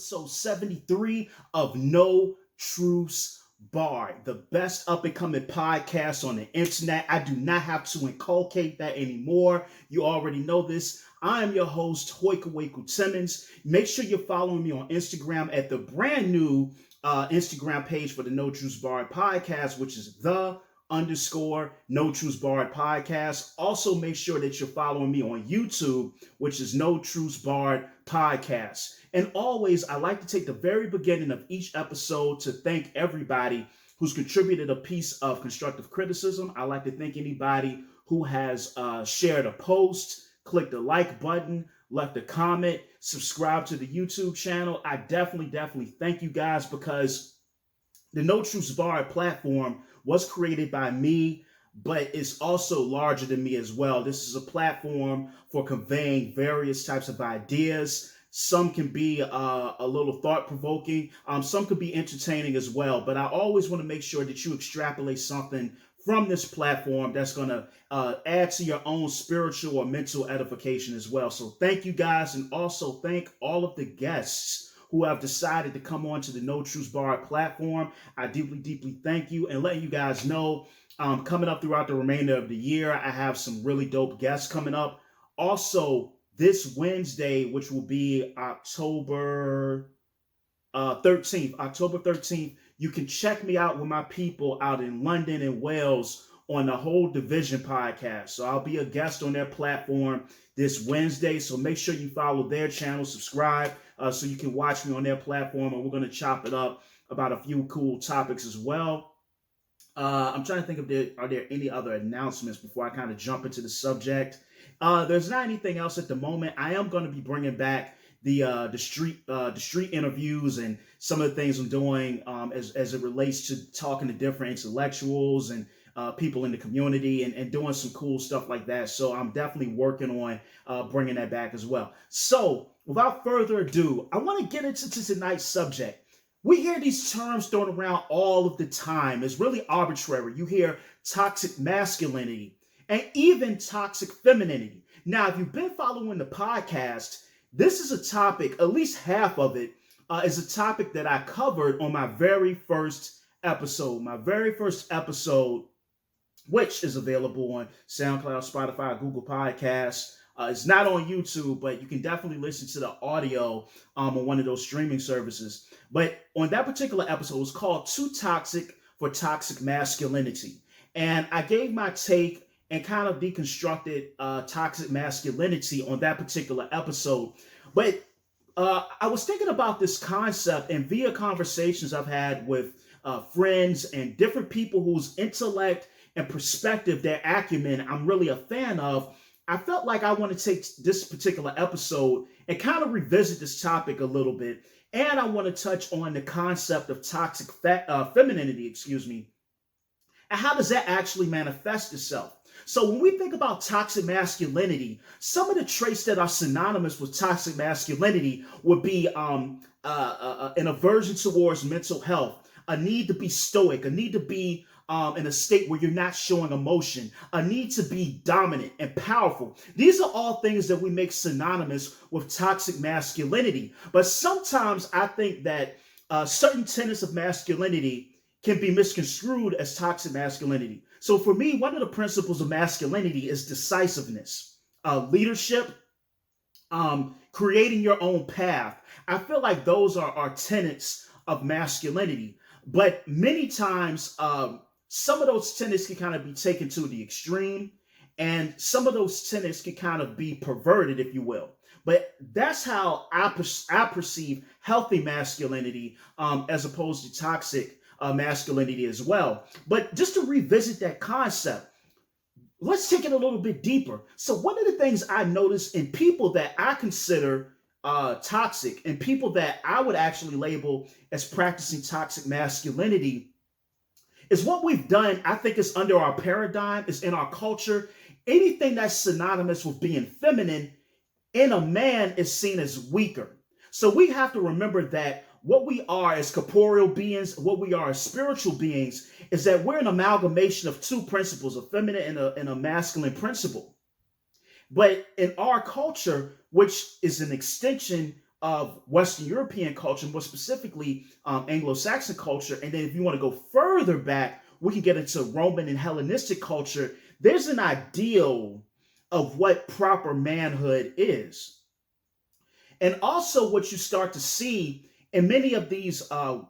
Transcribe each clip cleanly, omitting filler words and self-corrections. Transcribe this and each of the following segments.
episode 73 of No Truce Barred, the best up and coming podcast on the internet. I do not have to inculcate that anymore. You already know this. I am your host, Hoykawaku Timmons. Make sure you're following me on Instagram at the brand new Instagram page for the No Truce Barred podcast, which is the_No Truce Barred podcast. Also, make sure that you're following me on YouTube, which is No Truce Barred podcast. And always, I like to take the very beginning of each episode to thank everybody who's contributed a piece of constructive criticism. I like to thank anybody who has shared a post, clicked the like button, left a comment, subscribe to the YouTube channel. I definitely thank you guys, because the No Truce Barred platform was created by me, but it's also larger than me as well. This is a platform for conveying various types of ideas. Some can be a little thought-provoking. Some could be entertaining as well. But I always want to make sure that you extrapolate something from this platform that's going to add to your own spiritual or mental edification as well. So thank you guys, and also thank all of the guests who have decided to come on to the No Truce Barred platform. I deeply thank you, and letting you guys know, coming up throughout the remainder of the year, I have some really dope guests coming up. Also, this Wednesday, which will be October 13th, you can check me out with my people out in London and Wales on the Whole Division podcast. So I'll be a guest on their platform this Wednesday. So make sure you follow their channel, subscribe, so you can watch me on their platform. And we're going to chop it up about a few cool topics as well. I'm trying to think of are there any other announcements before I kind of jump into the subject. There's not anything else at the moment. I am going to be bringing back the street interviews and some of the things I'm doing as it relates to talking to different intellectuals and people in the community and doing some cool stuff like that. So I'm definitely working on bringing that back as well. So without further ado, I want to get into tonight's subject. We hear these terms thrown around all of the time. It's really arbitrary. You hear toxic masculinity and even toxic femininity. Now, if you've been following the podcast, this is a topic, at least half of it, is a topic that I covered on my very first episode. Which is available on SoundCloud, Spotify, Google Podcasts. It's not on YouTube, but you can definitely listen to the audio on one of those streaming services. But on that particular episode, it's called Too Toxic for Toxic Masculinity. And I gave my take and kind of deconstructed toxic masculinity on that particular episode. But I was thinking about this concept, and via conversations I've had with friends and different people whose intellect and perspective, their acumen, I'm really a fan of, I felt like I want to take this particular episode and kind of revisit this topic a little bit. And I want to touch on the concept of toxic femininity, and how does that actually manifest itself? So when we think about toxic masculinity, some of the traits that are synonymous with toxic masculinity would be an aversion towards mental health, a need to be stoic, a need to be in a state where you're not showing emotion, a need to be dominant and powerful. These are all things that we make synonymous with toxic masculinity. But sometimes I think that certain tenets of masculinity can be misconstrued as toxic masculinity. So for me, one of the principles of masculinity is decisiveness, leadership, creating your own path. I feel like those are tenets of masculinity. But many times, some of those tenets can kind of be taken to the extreme, and some of those tenets can kind of be perverted, if you will. But that's how I perceive healthy masculinity as opposed to toxic masculinity as well. But just to revisit that concept, let's take it a little bit deeper. So one of the things I notice in people that I consider toxic, and people that I would actually label as practicing toxic masculinity, is what we've done. I think it's under our paradigm, it's in our culture. Anything that's synonymous with being feminine in a man is seen as weaker. So we have to remember that what we are as corporeal beings, what we are as spiritual beings, is that we're an amalgamation of two principles, a feminine and a masculine principle. But in our culture, which is an extension of Western European culture, more specifically Anglo-Saxon culture. And then if you want to go further back, we can get into Roman and Hellenistic culture. There's an ideal of what proper manhood is. And also what you start to see in many of these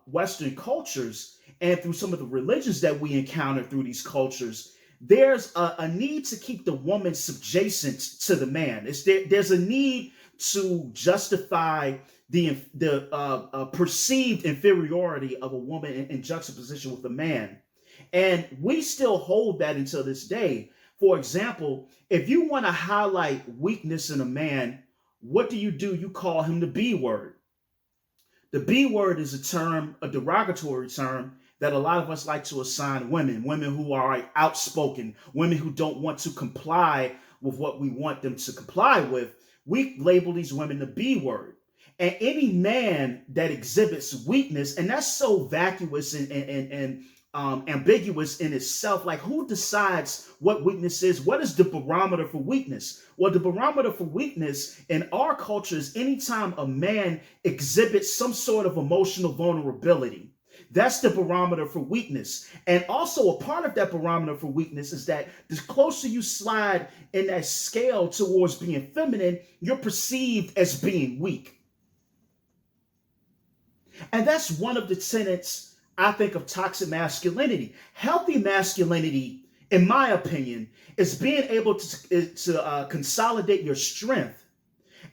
Western cultures and through some of the religions that we encounter through these cultures, there's a need to keep the woman subjacent to the man. There's a need to justify the perceived inferiority of a woman in juxtaposition with a man. And we still hold that until this day. For example, if you want to highlight weakness in a man, what do? You call him the B word. The B word is a derogatory term that a lot of us like to assign women who are outspoken, women who don't want to comply with what we want them to comply with. We label these women the B word. And any man that exhibits weakness, and that's so vacuous and ambiguous in itself. Like, who decides what weakness is? What is the barometer for weakness? Well, the barometer for weakness in our culture is anytime a man exhibits some sort of emotional vulnerability. That's the barometer for weakness. And also a part of that barometer for weakness is that the closer you slide in that scale towards being feminine, you're perceived as being weak. And that's one of the tenets, I think, of toxic masculinity. Healthy masculinity, in my opinion, is being able to consolidate your strength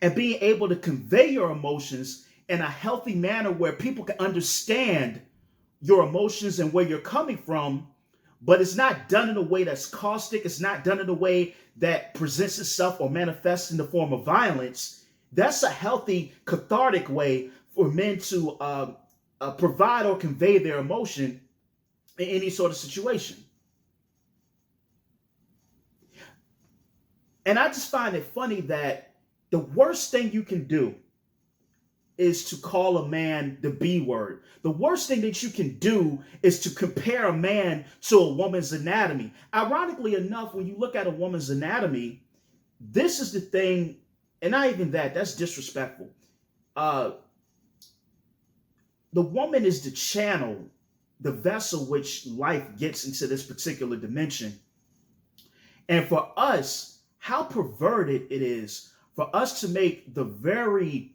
and being able to convey your emotions in a healthy manner where people can understand your emotions and where you're coming from, but it's not done in a way that's caustic. It's not done in a way that presents itself or manifests in the form of violence. That's a healthy, cathartic way for men to provide or convey their emotion in any sort of situation. And I just find it funny that the worst thing you can do is to call a man the B word. The worst thing that you can do is to compare a man to a woman's anatomy. Ironically enough, when you look at a woman's anatomy, this is the thing, and not even that's disrespectful. The woman is the channel, the vessel which life gets into this particular dimension. And for us, how perverted it is for us to make the very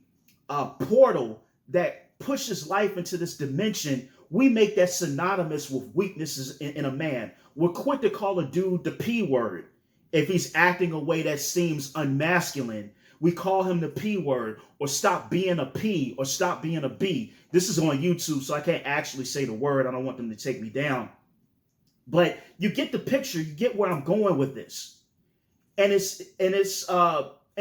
portal that pushes life into this dimension, we make that synonymous with weaknesses in a man. We're quick to call a dude the P word if he's acting a way that seems unmasculine. We call him the P word, or stop being a P, or stop being a B. This is on YouTube, so I can't actually say the word. I don't want them to take me down. But you get the picture. You get where I'm going with this. And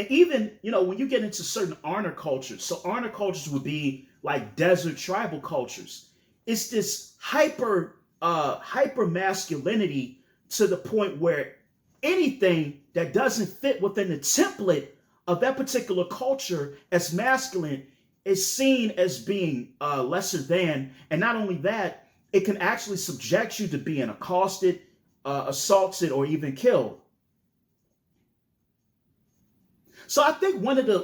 even, when you get into certain honor cultures, so honor cultures would be like desert tribal cultures. It's this hyper masculinity to the point where anything that doesn't fit within the template of that particular culture as masculine is seen as being lesser than. And not only that, it can actually subject you to being accosted, assaulted, or even killed. So I think one of the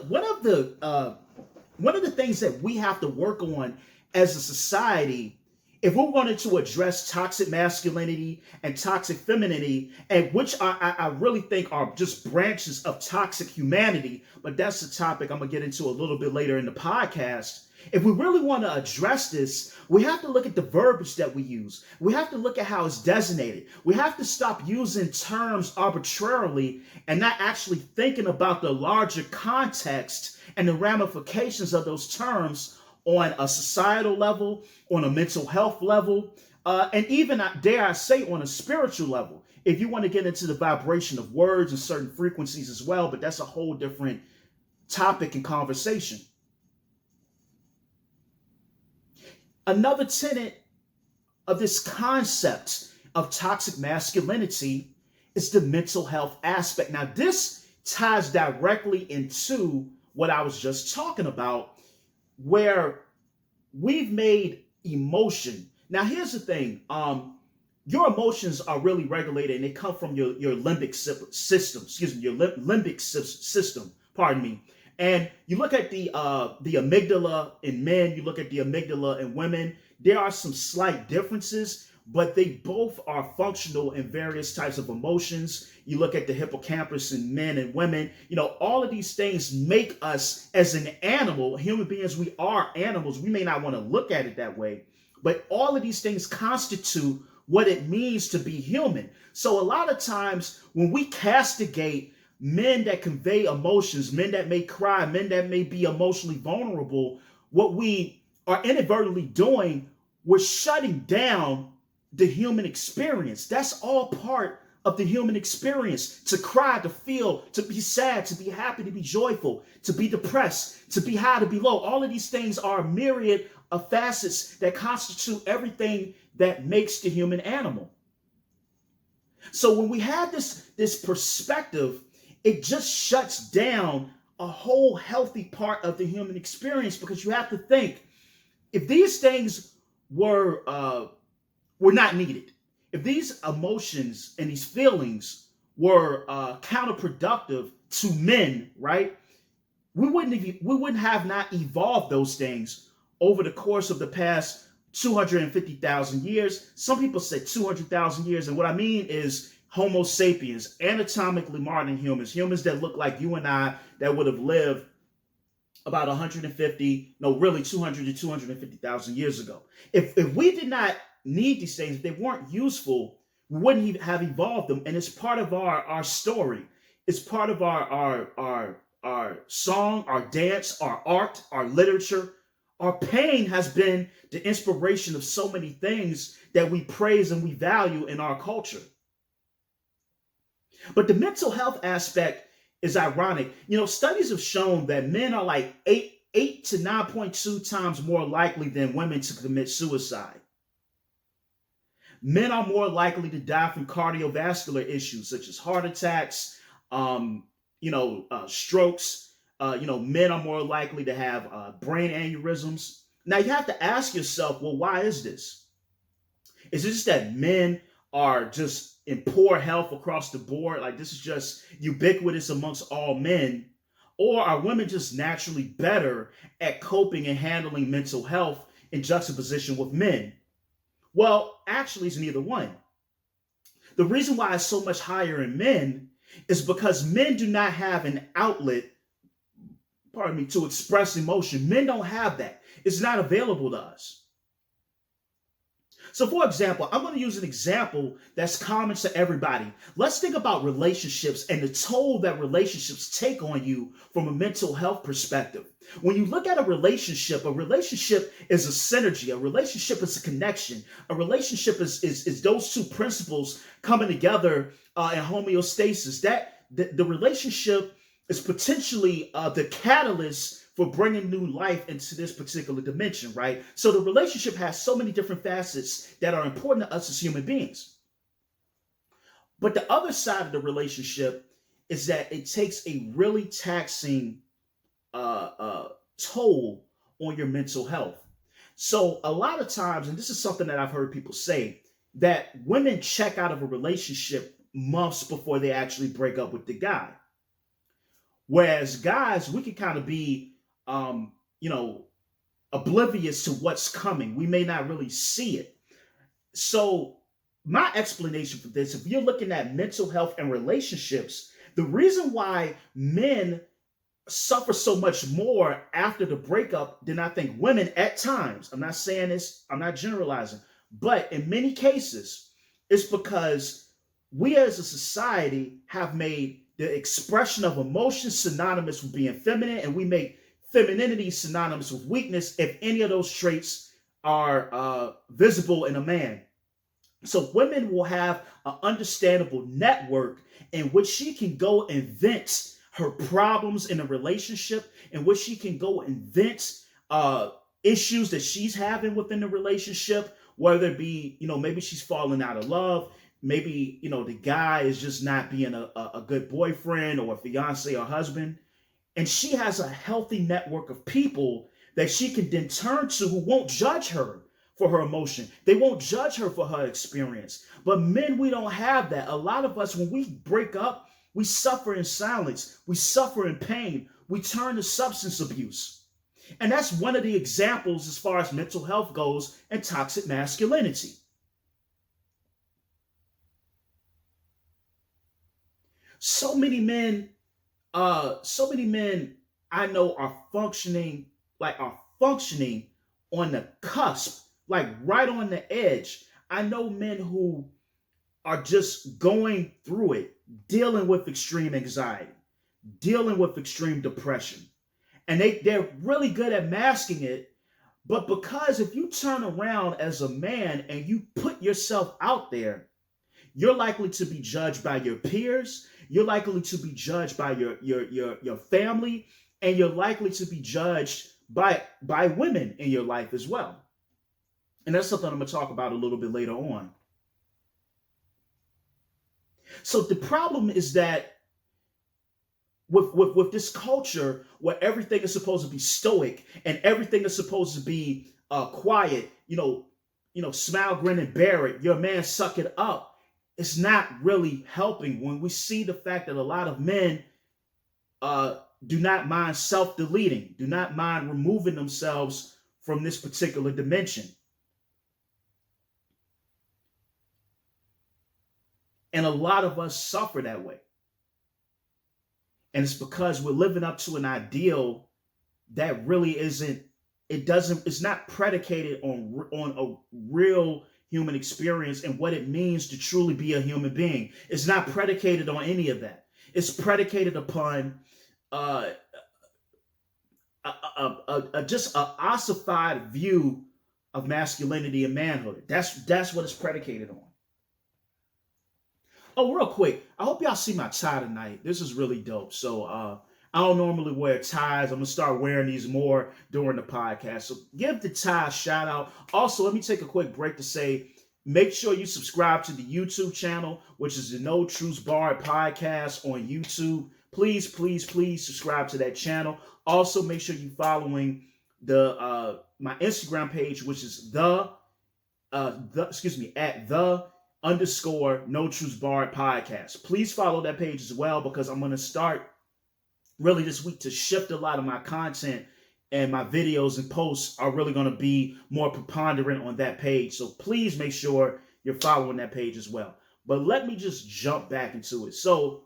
things that we have to work on as a society, if we wanted to address toxic masculinity and toxic femininity, and which I really think are just branches of toxic humanity, but that's a topic I'm gonna get into a little bit later in the podcast. If we really want to address this, we have to look at the verbiage that we use. We have to look at how it's designated. We have to stop using terms arbitrarily and not actually thinking about the larger context and the ramifications of those terms on a societal level, on a mental health level, and even, dare I say, on a spiritual level. If you want to get into the vibration of words and certain frequencies as well, but that's a whole different topic and conversation. Another tenet of this concept of toxic masculinity is the mental health aspect. Now, this ties directly into what I was just talking about, where we've made emotion. Now, here's the thing. Your emotions are really regulated, and they come from your limbic system. Your limbic system, pardon me. And you look at the amygdala in men, you look at the amygdala in women, there are some slight differences, but they both are functional in various types of emotions. You look at the hippocampus in men and women, all of these things make us as an animal, human beings, we are animals. We may not want to look at it that way, but all of these things constitute what it means to be human. So a lot of times when we castigate men that convey emotions, men that may cry, men that may be emotionally vulnerable, what we are inadvertently doing, we're shutting down the human experience. That's all part of the human experience. To cry, to feel, to be sad, to be happy, to be joyful, to be depressed, to be high, to be low. All of these things are a myriad of facets that constitute everything that makes the human animal. So when we have this perspective, it just shuts down a whole healthy part of the human experience, because you have to think, if these things were not needed, if these emotions and these feelings were counterproductive to men, right? We wouldn't have not evolved those things over the course of the past 250,000 years. Some people say 200,000 years. And what I mean is Homo sapiens, anatomically modern humans, humans that look like you and I, that would have lived about 150, no, really 200 to 250,000 years ago. If we did not need these things, if they weren't useful, we wouldn't even have evolved them. And it's part of our story. It's part of our song, our dance, our art, our literature. Our pain has been the inspiration of so many things that we praise and we value in our culture. But the mental health aspect is ironic. Studies have shown that men are like 8 to 9.2 times more likely than women to commit suicide. Men are more likely to die from cardiovascular issues such as heart attacks, strokes. Men are more likely to have brain aneurysms. Now you have to ask yourself, well, why is this? Is it just that men are just in poor health across the board? Like this is just ubiquitous amongst all men? Or are women just naturally better at coping and handling mental health in juxtaposition with men? Well, actually, it's neither one. The reason why it's so much higher in men is because men do not have an outlet, to express emotion. Men don't have that. It's not available to us. So for example, I'm going to use an example that's common to everybody. Let's think about relationships and the toll that relationships take on you from a mental health perspective. When you look at a relationship is a synergy. A relationship is a connection. A relationship is those two principles coming together in homeostasis. The relationship is potentially the catalyst for bringing new life into this particular dimension, right? So the relationship has so many different facets that are important to us as human beings. But the other side of the relationship is that it takes a really taxing toll on your mental health. So a lot of times, and this is something that I've heard people say, that women check out of a relationship months before they actually break up with the guy. Whereas guys, we can kind of be, oblivious to what's coming. We may not really see it. So my explanation for this, if you're looking at mental health and relationships, the reason why men suffer so much more after the breakup than I think women at times, I'm not saying this, I'm not generalizing, but in many cases, it's because we as a society have made the expression of emotion synonymous with being feminine, and we make femininity synonymous with weakness if any of those traits are visible in a man. So women will have an understandable network in which she can go and vent her problems in a relationship, in which she can go and vent issues that she's having within the relationship, whether it be, maybe she's falling out of love. Maybe, the guy is just not being a good boyfriend or a fiance or husband. And she has a healthy network of people that she can then turn to who won't judge her for her emotion. They won't judge her for her experience. But men, we don't have that. A lot of us, when we break up, we suffer in silence. We suffer in pain. we turn to substance abuse. And that's one of the examples as far as mental health goes and toxic masculinity. So many men, so many men I know are functioning on the cusp, like right on the edge. I know men who are just going through it, dealing with extreme anxiety, dealing with extreme depression. And they're really good at masking it. But because if you turn around as a man and you put yourself out there, you're likely to be judged by your peers, you're likely to be judged by your family, and you're likely to be judged by women in your life as well. And that's something I'm going to talk about a little bit later on. So the problem is that with this culture where everything is supposed to be stoic and everything is supposed to be quiet, smile, grin, and bear it. Your man, suck it up. It's not really helping when we see the fact that a lot of men do not mind self-deleting, do not mind removing themselves from this particular dimension. And a lot of us suffer that way. And it's because we're living up to an ideal that really it's not predicated on a real human experience and what it means to truly be a human being. It's not predicated on any of that. It's predicated upon just an ossified view of masculinity and manhood. That's what it's predicated on. Oh, real quick, I hope y'all see my tie tonight. This is really dope. So I don't normally wear ties. I'm going to start wearing these more during the podcast. So give the tie a shout out. Also, let me take a quick break to say, make sure you subscribe to the YouTube channel, which is the No Truths Barred podcast on YouTube. Please, please, please subscribe to that channel. Also, make sure you're following my Instagram page, which is at the _ No Truths Barred podcast. Please follow that page as well, because I'm going to start really this week to shift a lot of my content, and my videos and posts are really going to be more preponderant on that page. So please make sure you're following that page as well. But let me just jump back into it. So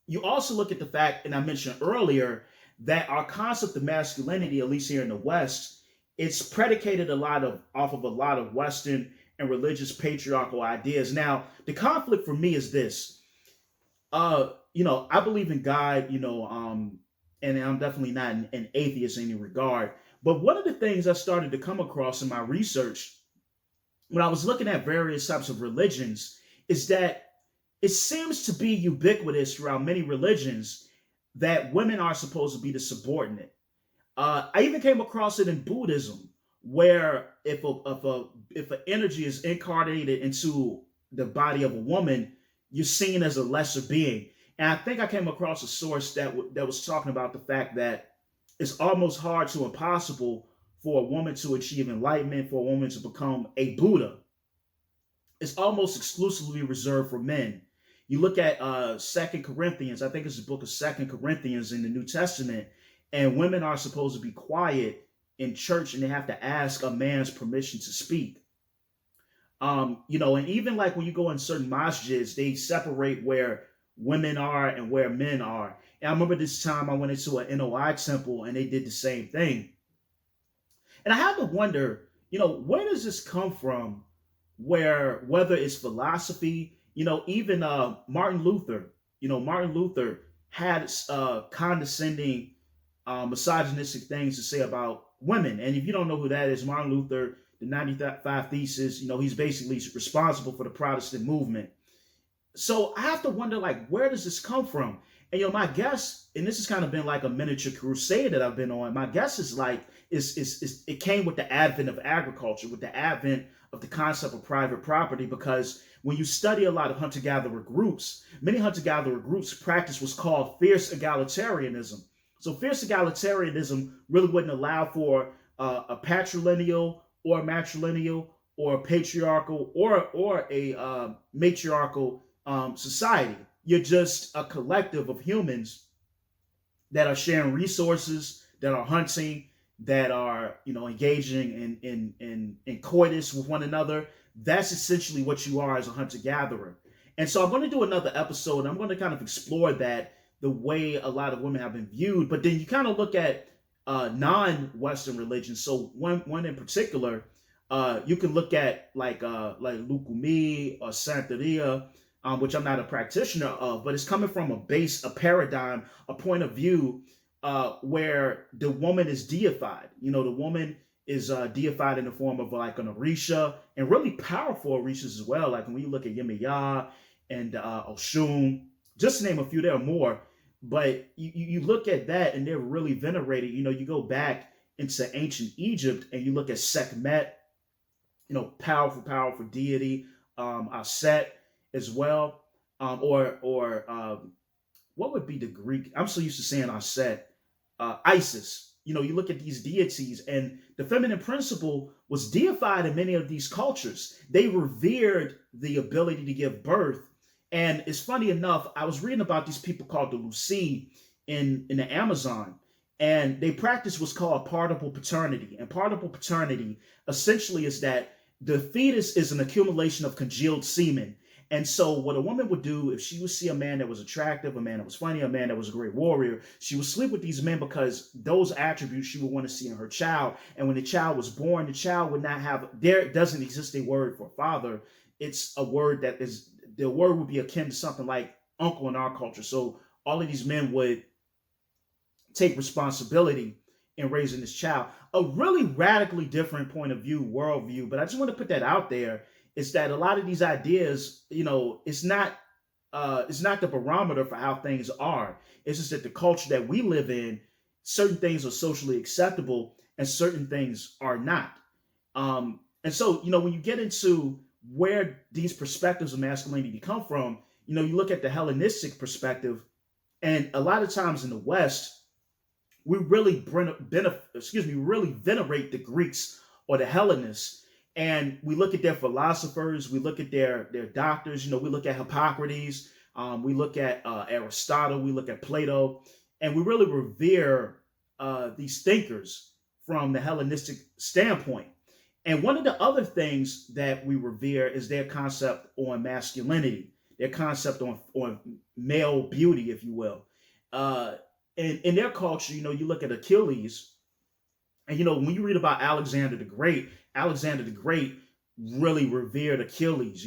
you also look at the fact, and I mentioned earlier, that our concept of masculinity, at least here in the West, it's predicated off of a lot of Western and religious patriarchal ideas. Now, the conflict for me is this. I believe in God, and I'm definitely not an atheist in any regard. But one of the things I started to come across in my research when I was looking at various types of religions is that it seems to be ubiquitous throughout many religions that women are supposed to be the subordinate. I even came across it in Buddhism, where if an energy is incarnated into the body of a woman, you're seen as a lesser being. And I think I came across a source that was talking about the fact that it's almost hard to impossible for a woman to achieve enlightenment, for a woman to become a Buddha. It's almost exclusively reserved for men. You look at 2 Corinthians, I think it's the book of 2 Corinthians in the New Testament, and women are supposed to be quiet in church, and they have to ask a man's permission to speak. And even like when you go in certain masjids, they separate where women are and where men are. And I remember this time I went into an NOI temple and they did the same thing. And I have to wonder, where does this come from? Whether it's philosophy, even Martin Luther had condescending, misogynistic things to say about women. And if you don't know who that is, Martin Luther, the 95 Thesis, he's basically responsible for the Protestant movement. So I have to wonder, where does this come from? And my guess, and this has kind of been like a miniature crusade that I've been on. My guess is it came with the advent of agriculture, with the advent of the concept of private property, because when you study a lot of hunter-gatherer groups, many hunter-gatherer groups practice what's called fierce egalitarianism. So fierce egalitarianism really wouldn't allow for a patrilineal or matrilineal or a patriarchal or a matriarchal society. You're just a collective of humans that are sharing resources, that are hunting, that are engaging in coitus with one another. That's essentially what you are as a hunter gatherer. And so I'm going to do another episode. I'm going to kind of explore that, the way a lot of women have been viewed. But then you kind of look at non-Western religions. So one in particular, you can look at like Lukumi or Santeria, which I'm not a practitioner of, but it's coming from a paradigm, a point of view where the woman is deified. The woman is deified in the form of like an Orisha, and really powerful Orishas as well. Like when you look at Yemiya and Oshun, just to name a few, there are more. But you look at that and they're really venerated. You go back into ancient Egypt and you look at Sekhmet, powerful deity, Aset as well, or what would be the Greek? I'm so used to saying Aset, Isis. You look at these deities, and the feminine principle was deified in many of these cultures. They revered the ability to give birth. And it's funny enough, I was reading about these people called the Lucy in the Amazon, and they practice what's called partible paternity. And partible paternity essentially is that the fetus is an accumulation of congealed semen. And so what a woman would do, if she would see a man that was attractive, a man that was funny, a man that was a great warrior, she would sleep with these men because those attributes she would want to see in her child. And when the child was born, the child would not have, there doesn't exist a word for father. It's a word that is, the word would be akin to something like uncle in our culture. So all of these men would take responsibility in raising this child. A really radically different point of view, worldview, but I just want to put that out there, is that a lot of these ideas, it's not the barometer for how things are. It's just that the culture that we live in, certain things are socially acceptable and certain things are not. And so, when you get into where these perspectives of masculinity come from, you look at the Hellenistic perspective, and a lot of times in the West, we really really venerate the Greeks or the Hellenists, and we look at their philosophers, we look at their doctors. We look at Hippocrates, we look at Aristotle, we look at Plato, and we really revere these thinkers from the Hellenistic standpoint. And one of the other things that we revere is their concept on masculinity, their concept on male beauty, if you will. And in their culture, you look at Achilles, and when you read about Alexander the Great really revered Achilles.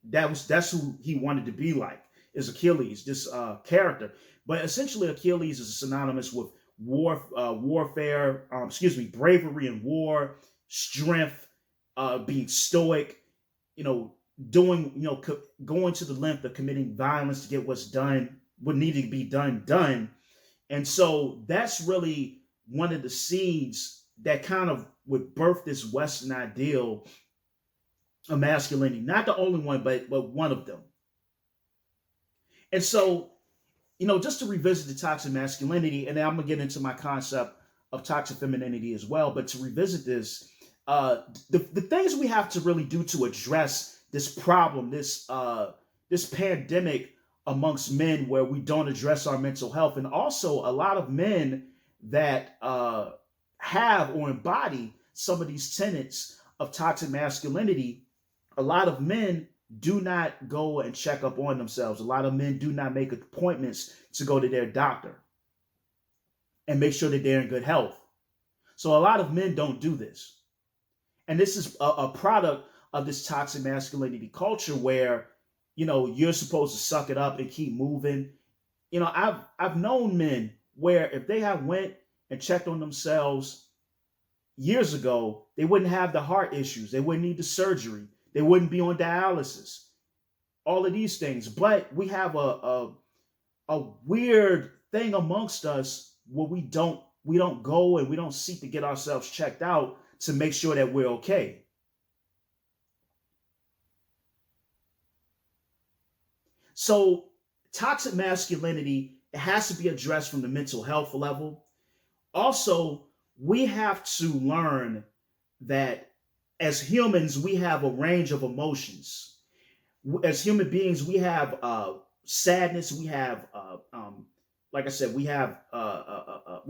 That's who he wanted to be like, is Achilles, this character. But essentially, Achilles is synonymous with warfare, bravery in war, strength, being stoic, going to the length of committing violence to get what's done, what needed to be done. And so that's really one of the seeds that kind of would birth this Western ideal of masculinity. Not the only one, but one of them. And so, just to revisit the toxic masculinity, and then I'm going to get into my concept of toxic femininity as well, but to revisit this, the things we have to really do to address this problem, this pandemic amongst men, where we don't address our mental health, and also a lot of men that have or embody some of these tenets of toxic masculinity. A lot of men do not go and check up on themselves. A lot of men do not make appointments to go to their doctor and make sure that they're in good health. So a lot of men don't do this. And this is a product of this toxic masculinity culture where, you're supposed to suck it up and keep moving. I've known men where if they have went and checked on themselves years ago, they wouldn't have the heart issues. They wouldn't need the surgery. They wouldn't be on dialysis. All of these things. But we have a weird thing amongst us where we don't go and we don't seek to get ourselves checked out to make sure that we're okay. So toxic masculinity, it has to be addressed from the mental health level. Also, we have to learn that as humans, we have a range of emotions. As human beings, we have sadness, we have like I said, we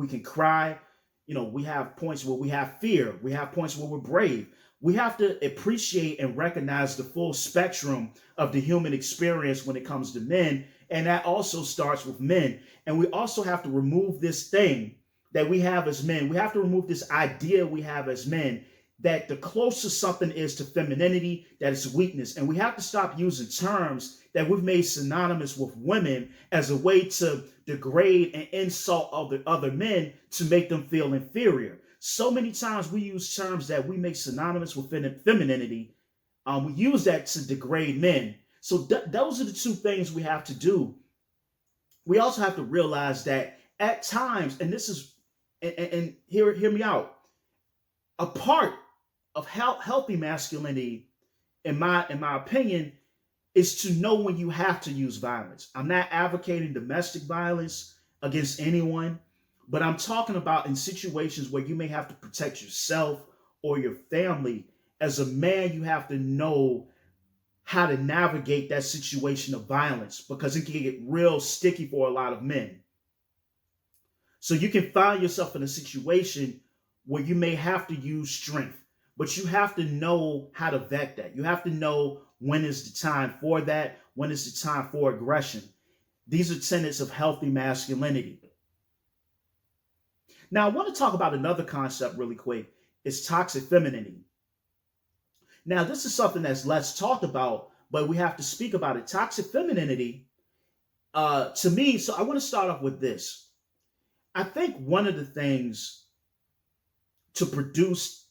can cry. We have points where we have fear. We have points where we're brave. We have to appreciate and recognize the full spectrum of the human experience when it comes to men. And that also starts with men. And we also have to remove this thing that we have as men. We have to remove this idea we have as men that the closer something is to femininity, that it's weakness. And we have to stop using terms that we've made synonymous with women as a way to degrade and insult other men to make them feel inferior. So many times we use terms that we make synonymous with femininity. We use that to degrade men. So those are the two things we have to do. We also have to realize that at times, and this is, and hear me out, a part of healthy masculinity, in my opinion, is to know when you have to use violence. I'm not advocating domestic violence against anyone, but I'm talking about in situations where you may have to protect yourself or your family. As a man, you have to know how to navigate that situation of violence, because it can get real sticky for a lot of men. So you can find yourself in a situation where you may have to use strength, but you have to know how to vet that. You have to know when is the time for that, when is the time for aggression. These are tenets of healthy masculinity. Now, I want to talk about another concept really quick. It's toxic femininity. Now, this is something that's less talked about, but we have to speak about it. Toxic femininity, to me, so I want to start off with this. I think one of the things to produce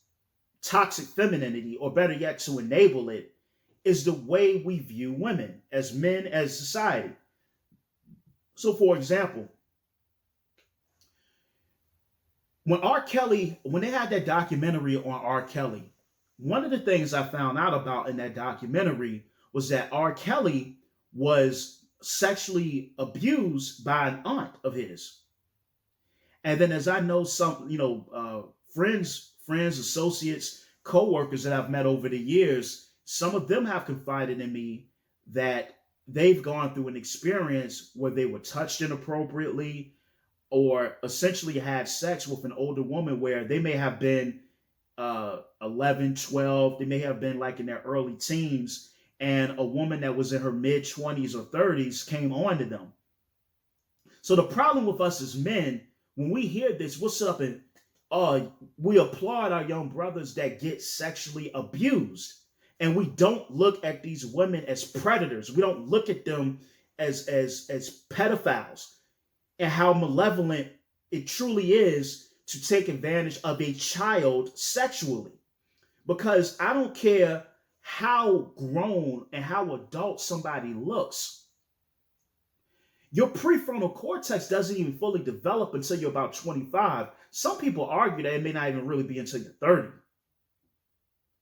toxic femininity, or better yet, to enable it, is the way we view women as men, as society. So, for example, when they had that documentary on R. Kelly, one of the things I found out about in that documentary was that R. Kelly was sexually abused by an aunt of his. And then, as I know, some, friends, associates, co-workers that I've met over the years, some of them have confided in me that they've gone through an experience where they were touched inappropriately, or essentially had sex with an older woman where they may have been 11, 12, they may have been like in their early teens, and a woman that was in her mid 20s or 30s came on to them. So the problem with us as men, when we hear this, we'll sit up and we applaud our young brothers that get sexually abused. And we don't look at these women as predators. We don't look at them as pedophiles, and how malevolent it truly is to take advantage of a child sexually. Because I don't care how grown and how adult somebody looks, your prefrontal cortex doesn't even fully develop until you're about 25. Some people argue that it may not even really be until you're 30,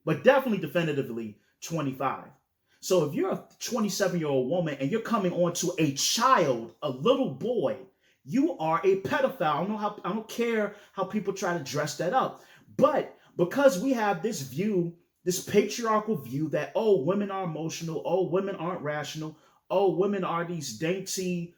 but definitely definitively 25. So if you're a 27-year-old woman and you're coming on to a child, a little boy, you are a pedophile. I don't care how people try to dress that up. But because we have this view, this patriarchal view that, oh, women are emotional, oh, women aren't rational, oh, women are these dainty,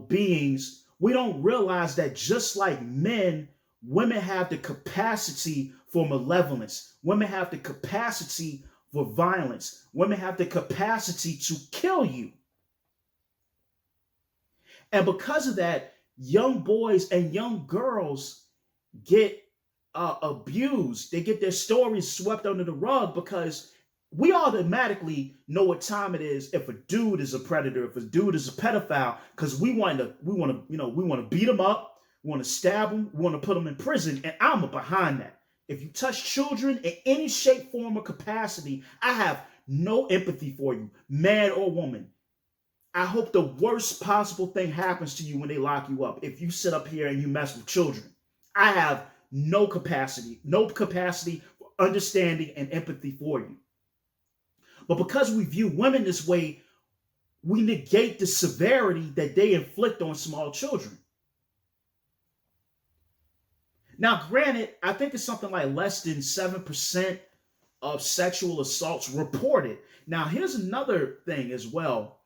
beings, we don't realize that just like men, women have the capacity for malevolence. Women have the capacity for violence. Women have the capacity to kill you. And because of that, young boys and young girls get abused. They get their stories swept under the rug because we automatically know what time it is if a dude is a predator, if a dude is a pedophile, because we want to beat them up, we want to stab them, we want to put them in prison, and I'm behind that. If you touch children in any shape, form, or capacity, I have no empathy for you, man or woman. I hope the worst possible thing happens to you when they lock you up if you sit up here and you mess with children. I have no capacity for understanding and empathy for you. But because we view women this way, we negate the severity that they inflict on small children. Now, granted, I think it's something like less than 7% of sexual assaults reported. Now, here's another thing as well.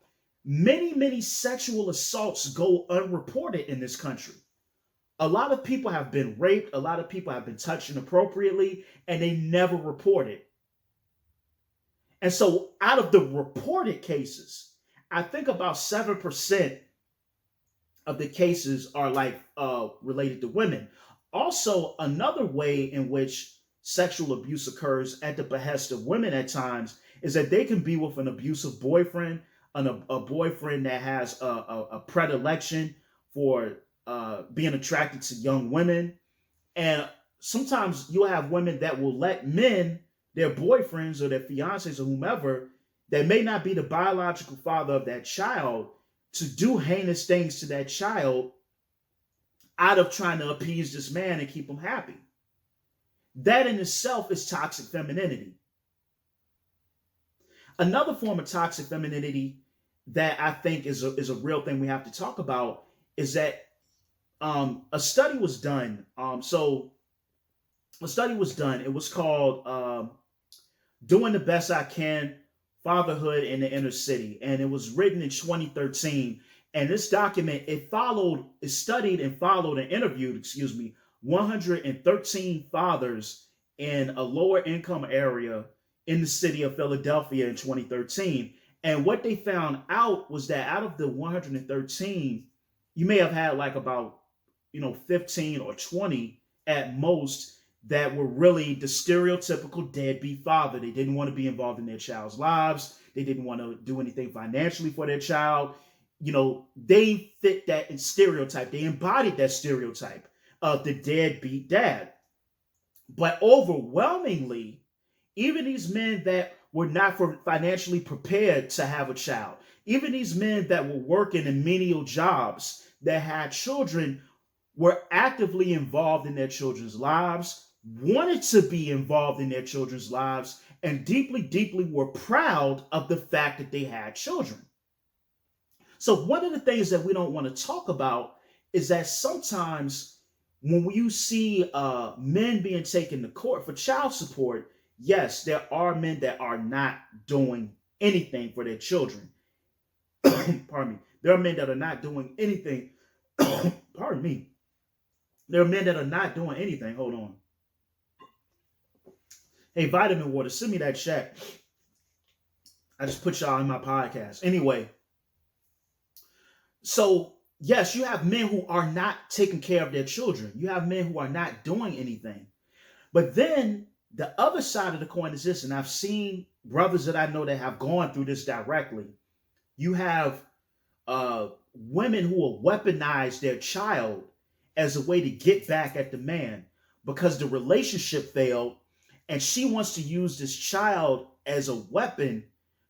Many sexual assaults go unreported in this country. A lot of people have been raped, a lot of people have been touched inappropriately, and they never report it. And so, out of the reported cases, I think about 7% of the cases are like related to women. Also, another way in which sexual abuse occurs at the behest of women at times is that they can be with an abusive boyfriend, a boyfriend that has a predilection for being attracted to young women. And sometimes you'll have women that will let men, their boyfriends or their fiancés or whomever, that may not be the biological father of that child, to do heinous things to that child out of trying to appease this man and keep him happy. That in itself is toxic femininity. Another form of toxic femininity that I think is a real thing we have to talk about is that a study was done. A study was done. It was called Doing the Best I Can, Fatherhood in the Inner City. And it was written in 2013. And this document, it studied and followed and interviewed, 113 fathers in a lower income area in the city of Philadelphia in 2013. And what they found out was that out of the 113, you may have had like about 15 or 20 at most that were really the stereotypical deadbeat father. They didn't want to be involved in their child's lives. They didn't want to do anything financially for their child. They fit that stereotype. They embodied that stereotype of the deadbeat dad. But overwhelmingly, even these men that were not financially prepared to have a child, even these men that were working in menial jobs that had children, were actively involved in their children's lives, wanted to be involved in their children's lives, and deeply were proud of the fact that they had children. So one of the things that we don't want to talk about is that sometimes when you see men being taken to court for child support, yes, there are men that are not doing anything for their children. Pardon me. There are men that are not doing anything. Pardon me. There are men that are not doing anything. Hold on. Hey, Vitamin Water, send me that check. I just put y'all in my podcast. Anyway, so yes, you have men who are not taking care of their children. You have men who are not doing anything. But then the other side of the coin is this, and I've seen brothers that I know that have gone through this directly. You have women who will weaponize their child as a way to get back at the man because the relationship failed, and she wants to use this child as a weapon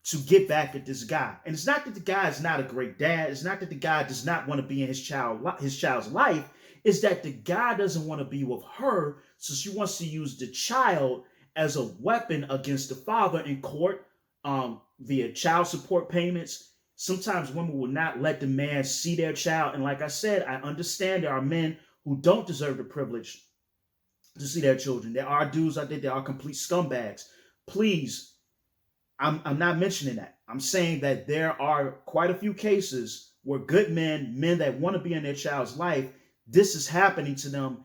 to get back at this guy. And it's not that the guy is not a great dad. It's not that the guy does not want to be in his child's life. It's that the guy doesn't want to be with her, so she wants to use the child as a weapon against the father in court via child support payments. Sometimes women will not let the man see their child. And like I said, I understand there are men who don't deserve the privilege to see their children. There are dudes out there that are complete scumbags. Please, I'm not mentioning that. I'm saying that there are quite a few cases where good men that want to be in their child's life, this is happening to them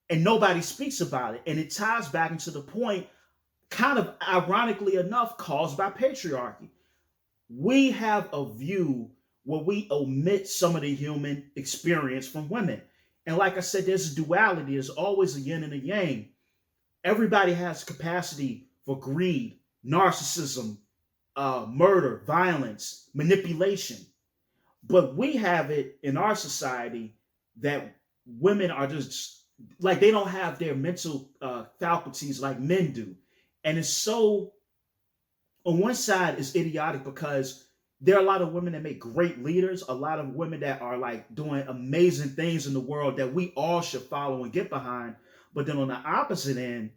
and nobody speaks about it. And it ties back into the point, kind of ironically enough, caused by patriarchy. We have a view where we omit some of the human experience from women. And like I said, there's a duality. There's always a yin and a yang. Everybody has capacity for greed, narcissism, murder, violence, manipulation. But we have it in our society that women are just like, they don't have their mental faculties like men do. And it's so, on one side, it's idiotic because there are a lot of women that make great leaders, a lot of women that are like doing amazing things in the world that we all should follow and get behind. But then on the opposite end,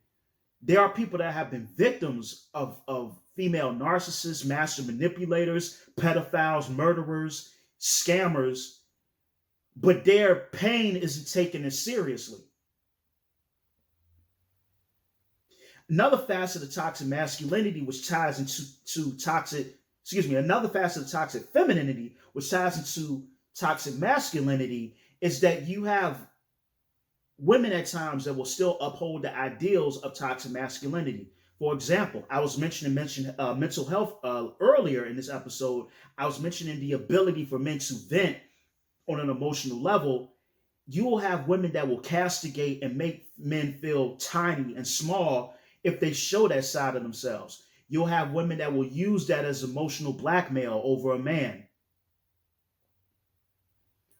there are people that have been victims of female narcissists, master manipulators, pedophiles, murderers, scammers, but their pain isn't taken as seriously. Another facet of toxic masculinity, which ties into toxic another facet of toxic femininity, which ties into toxic masculinity, is that you have women at times that will still uphold the ideals of toxic masculinity. For example, I was mentioning mental health earlier in this episode. I was mentioning the ability for men to vent on an emotional level. You will have women that will castigate and make men feel tiny and small if they show that side of themselves. You'll have women that will use that as emotional blackmail over a man.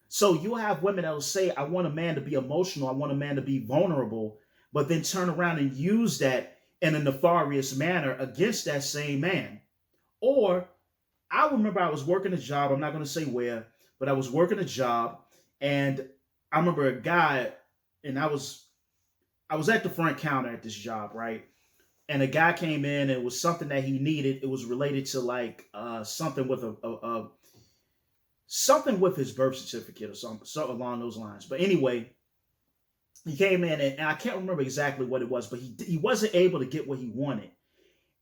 So you'll have women that will say, I want a man to be emotional, I want a man to be vulnerable, but then turn around and use that in a nefarious manner against that same man. Or I remember I was working a job, I'm not going to say where, but I was working a job, and I remember a guy, and I was at the front counter at this job, right? And a guy came in, and it was something that he needed. It was related to like something with a something with his birth certificate or something along those lines. But anyway, he came in, and I can't remember exactly what it was, but he wasn't able to get what he wanted,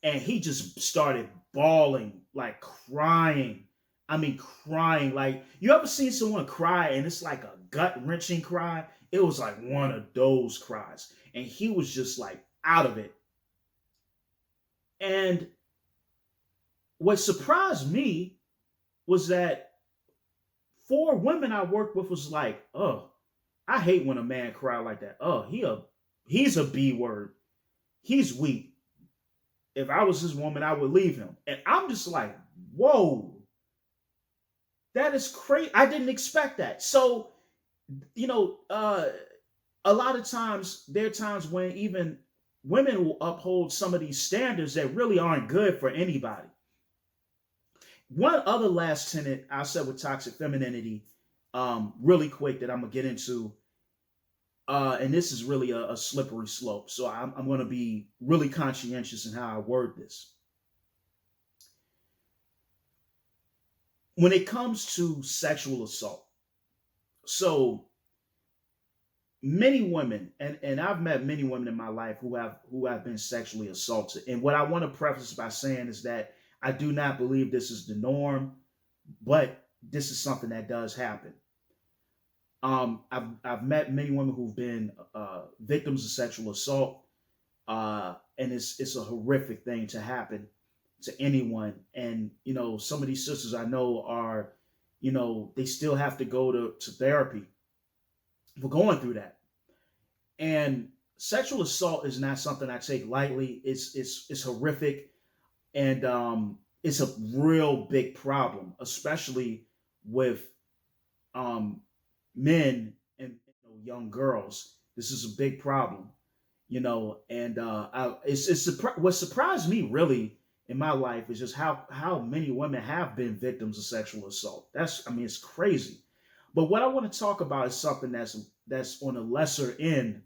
and he just started bawling, like crying. I mean, crying. Like, you ever seen someone cry and it's like a gut wrenching cry? It was like one of those cries, and he was just like out of it. And what surprised me was that 4 women I worked with was like, oh, I hate when a man cry like that. Oh, he's a B word. He's weak. If I was his woman, I would leave him. And I'm just like, whoa, that is crazy. I didn't expect that. So, a lot of times there are times when even women will uphold some of these standards that really aren't good for anybody. One other last tenet I said with toxic femininity, really quick, that I'm gonna get into, and this is really a slippery slope. So I'm going to be really conscientious in how I word this. When it comes to sexual assault, so many women, and I've met many women in my life who have been sexually assaulted. And what I want to preface by saying is that I do not believe this is the norm, but this is something that does happen. I've met many women who've been victims of sexual assault, and it's a horrific thing to happen to anyone. And some of these sisters I know are, they still have to go to therapy for going through that. And sexual assault is not something I take lightly. It's horrific, and it's a real big problem, especially with men and young girls. This is a big problem, and what surprised me really in my life is just how many women have been victims of sexual assault. It's crazy. But what I want to talk about is something that's on a lesser end.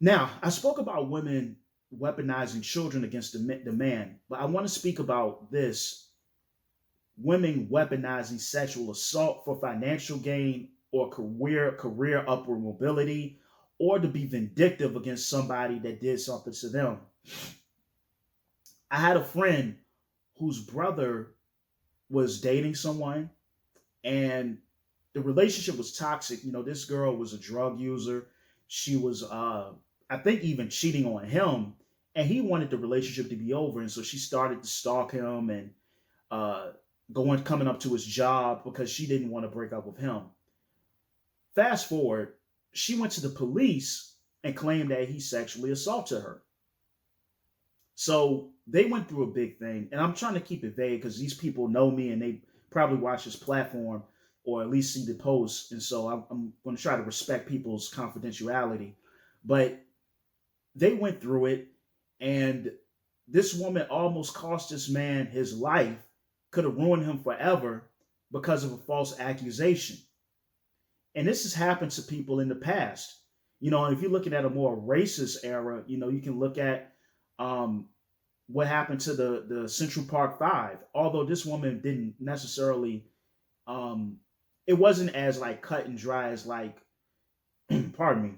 Now, I spoke about women weaponizing children against the man, but I want to speak about this: women weaponizing sexual assault for financial gain or career upward mobility, or to be vindictive against somebody that did something to them. I had a friend whose brother was dating someone, and the relationship was toxic. This girl was a drug user. She was, I think, even cheating on him, and he wanted the relationship to be over. And so she started to stalk him and coming up to his job because she didn't want to break up with him. Fast forward, she went to the police and claimed that he sexually assaulted her. So they went through a big thing, and I'm trying to keep it vague because these people know me and they probably watch this platform or at least see the posts. And so I'm going to try to respect people's confidentiality. But they went through it, and this woman almost cost this man his life, could have ruined him forever because of a false accusation. And this has happened to people in the past. And if you're looking at a more racist era, you can look at what happened to the Central Park Five. Although this woman didn't necessarily, it wasn't as like cut and dry as like, pardon me,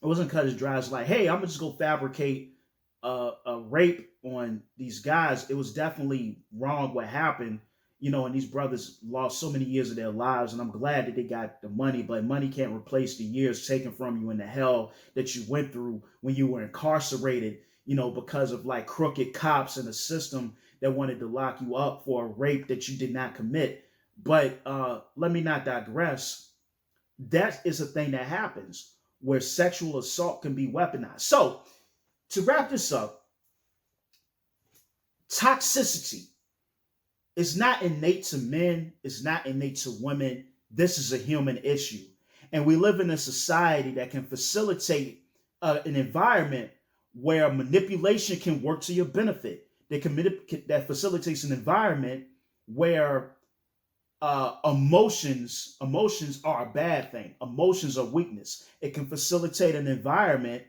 it wasn't cut as dry as like, hey, I'm gonna just go fabricate a rape on these guys, it was definitely wrong what happened, and these brothers lost so many years of their lives, and I'm glad that they got the money, but money can't replace the years taken from you and the hell that you went through when you were incarcerated, because of like crooked cops and a system that wanted to lock you up for a rape that you did not commit. But let me not digress. That is a thing that happens where sexual assault can be weaponized. So to wrap this up, toxicity is not innate to men, it's not innate to women. This is a human issue. And we live in a society that can facilitate an environment where manipulation can work to your benefit. That facilitates an environment where emotions are a bad thing. Emotions are weakness. It can facilitate an environment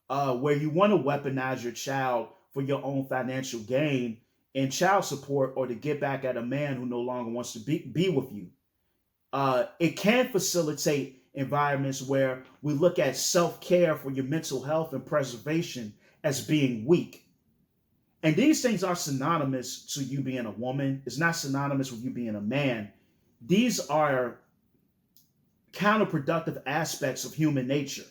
where you want to weaponize your child for your own financial gain and child support, or to get back at a man who no longer wants to be with you. It can facilitate environments where we look at self-care for your mental health and preservation as being weak. And these things are synonymous to you being a woman. It's not synonymous with you being a man. These are counterproductive aspects of human nature.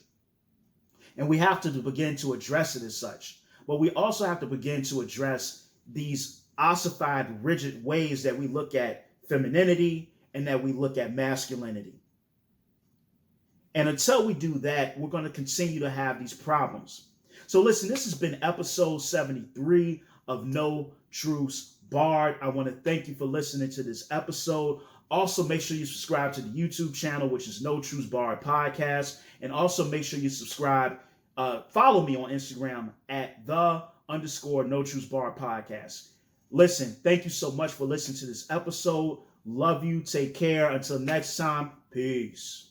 And we have to begin to address it as such. But we also have to begin to address these ossified, rigid ways that we look at femininity and that we look at masculinity. And until we do that, we're going to continue to have these problems. So listen, this has been episode 73 of No Truths Barred. I want to thank you for listening to this episode. Also, make sure you subscribe to the YouTube channel, which is No Truths Barred Podcast. And also make sure you subscribe. Follow me on Instagram at _No Truths Barred Podcast. Listen, thank you so much for listening to this episode. Love you. Take care. Until next time. Peace.